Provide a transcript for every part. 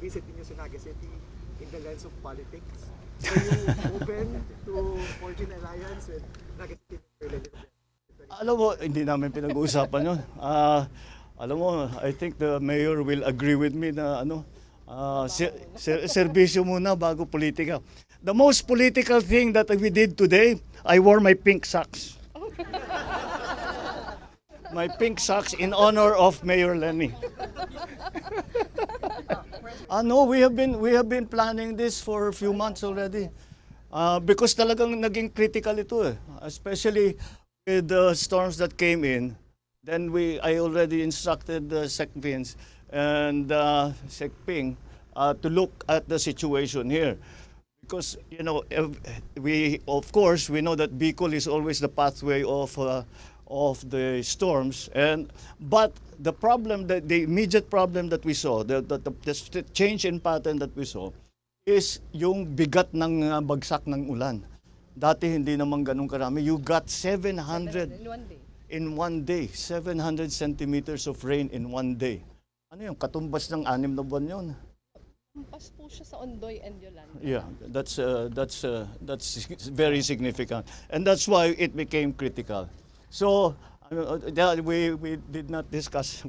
visit niyo sa Naga City in the lens of politics? Are you open to forging alliance with Naga City Mayor Lenny Robredo? Alam mo, hindi namin pinag-uusapan yun. Alam mo, I think the mayor will agree with me na serbisyo muna bago politika. The most political thing that we did today, I wore my pink socks. My pink socks in honor of Mayor Lenny. No, we have been planning this for a few months already. Because talagang naging critical ito eh. Especially with the storms that came in. Then I already instructed Sec Vince and Sec Ping to look at the situation here. Because, you know, of course, we know that Bicol is always the pathway of the storms, but the immediate problem that we saw, the change in pattern that we saw, is yung bigat ng bagsak ng ulan. Dati hindi naman ganun karami. You got 700 in one day, 700 centimeters of rain in one day. Ano yung katumbas ng 6 na buwan yun? Lampas po siya sa Ondoy and Yolanda. Yeah, that's very significant, and that's why it became critical. So we did not discuss.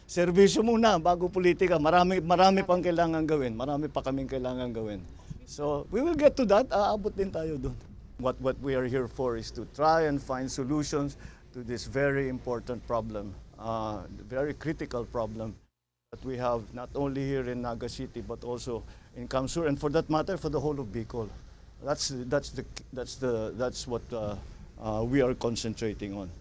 Serbisyo muna bago politika. Marami pang kailangan gawin. Marami pa kaming kailangan gawin. So we will get to that. Aabot din tayo doon. What we are here for is to try and find solutions to this very important problem, very critical problem that we have not only here in Naga City but also in Kamsur, and for that matter for the whole of Bicol. That's what we are concentrating on.